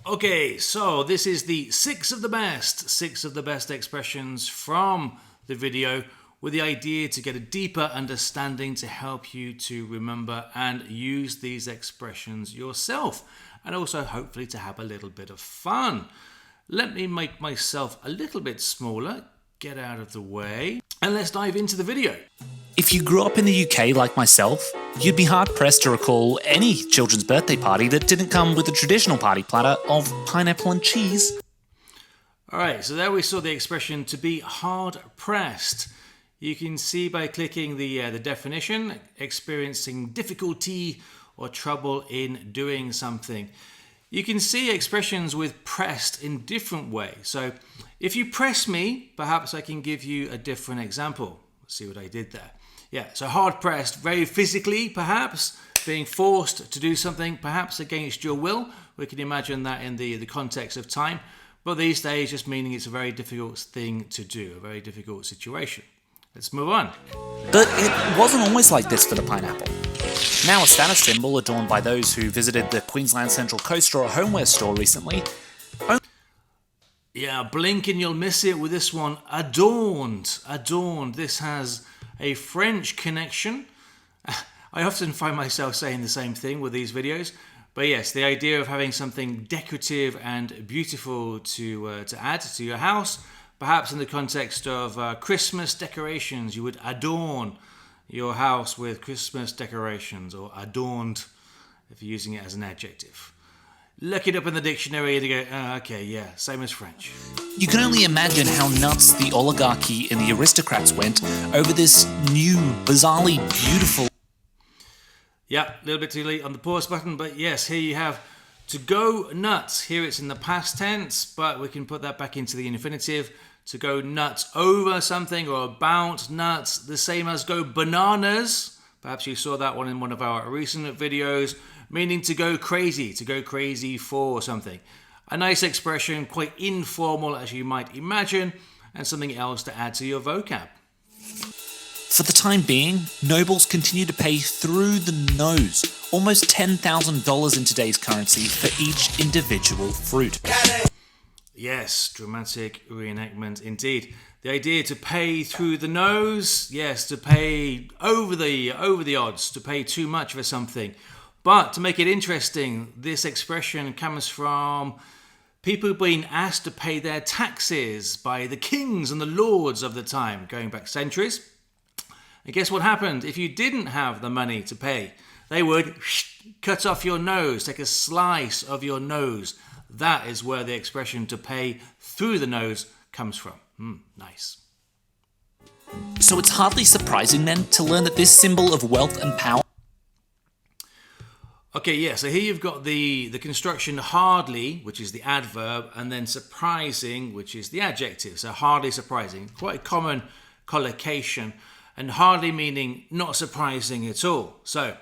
Okay, so this is the six of the best expressions from the video, with the idea to get a deeper understanding to help you to remember and use these expressions yourself, and also hopefully to have a little bit of fun. Let me make myself a little bit smaller, get out of the way, and let's dive into the video. If you grew up in the UK like myself, you'd be hard-pressed to recall any children's birthday party that didn't come with a traditional party platter of pineapple and cheese. Alright, so there we saw the expression to be hard-pressed. You can see by clicking the definition, experiencing difficulty or trouble in doing something. You can see expressions with pressed in different ways. So if you press me, perhaps I can give you a different example. Let's see what I did there. Yeah, so hard pressed, very physically perhaps, being forced to do something, perhaps against your will. We can imagine that in the context of time. But these days, just meaning it's a very difficult thing to do, a very difficult situation. Let's move on. But it wasn't always like this for the pineapple. Now a status symbol adorned by those who visited the Queensland Central Coast or a homeware store recently. Yeah, blink and you'll miss it with this one. Adorned. This has a French connection. I often find myself saying the same thing with these videos. But yes, the idea of having something decorative and beautiful to add to your house. Perhaps in the context of Christmas decorations, you would adorn your house with Christmas decorations, or adorned if you're using it as an adjective. Look it up in the dictionary and you go, okay, yeah, same as French. You can only imagine how nuts the oligarchy and the aristocrats went over this new, bizarrely beautiful... Yeah, a little bit too late on the pause button, but yes, here you have to go nuts. Here it's in the past tense, but we can put that back into the infinitive. To go nuts over something or about nuts, the same as go bananas. Perhaps you saw that one in one of our recent videos, meaning to go crazy for something. A nice expression, quite informal as you might imagine, and something else to add to your vocab. For the time being, nobles continue to pay through the nose, almost $10,000 in today's currency for each individual fruit. Yes, dramatic reenactment indeed. The idea to pay through the nose, yes, to pay over the odds, to pay too much for something. But to make it interesting, this expression comes from people being asked to pay their taxes by the kings and the lords of the time, going back centuries. And guess what happened? If you didn't have the money to pay, they would cut off your nose, take a slice of your nose. That is where the expression to pay through the nose comes from. Nice. So it's hardly surprising then to learn that this symbol of wealth and power... Okay, yeah, so here you've got the construction hardly, which is the adverb, and then surprising, which is the adjective. So hardly surprising, quite a common collocation, and hardly meaning not surprising at all. So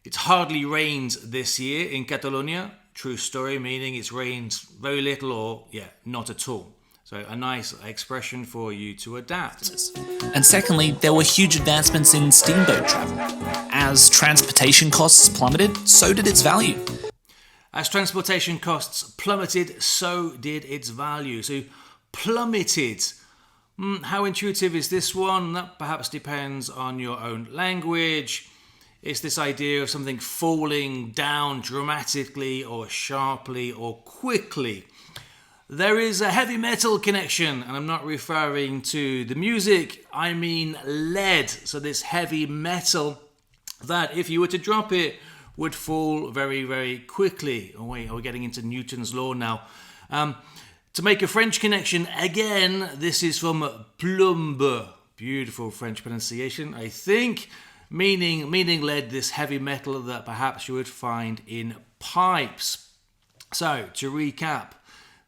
it's hardly rained this year in Catalonia. True story, meaning it's rained very little or, not at all. So a nice expression for you to adapt. And secondly, there were huge advancements in steamboat travel. As transportation costs plummeted, so did its value. As transportation costs plummeted, so did its value. So plummeted. How intuitive is this one? That perhaps depends on your own language. It's this idea of something falling down dramatically or sharply or quickly. There is a heavy metal connection, and I'm not referring to the music, I mean lead. So this heavy metal that if you were to drop it would fall very, very quickly. Oh wait, we're getting into Newton's law now. To make a French connection, again, this is from plombe. Beautiful French pronunciation, I think. Meaning lead, this heavy metal that perhaps you would find in pipes. So, to recap,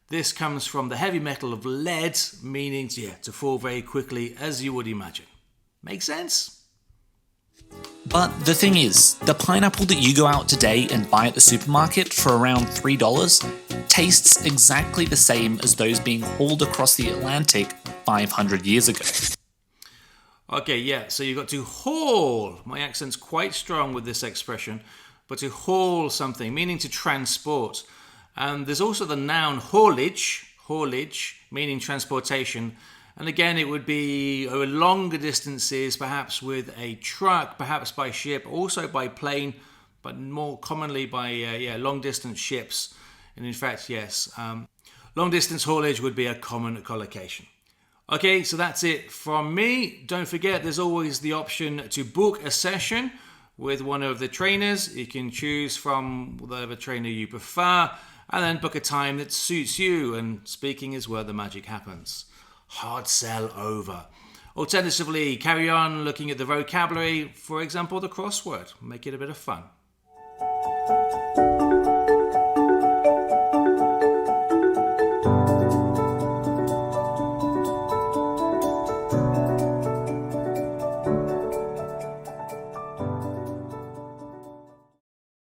this comes from the heavy metal of lead, meaning to fall very quickly, as you would imagine. Make sense? But the thing is, the pineapple that you go out today and buy at the supermarket for around $3 tastes exactly the same as those being hauled across the Atlantic 500 years ago. Okay, yeah, so you've got to haul. My accent's quite strong with this expression, but to haul something, meaning to transport. And there's also the noun haulage, meaning transportation. And again, it would be over longer distances, perhaps with a truck, perhaps by ship, also by plane, but more commonly by long distance ships. And in fact, yes, long distance haulage would be a common collocation. Okay, so that's it from me. Don't forget, there's always the option to book a session with one of the trainers. You can choose from whatever trainer you prefer and then book a time that suits you. And speaking is where the magic happens. Hard sell over. Alternatively, carry on looking at the vocabulary, for example, the crossword. Make it a bit of fun.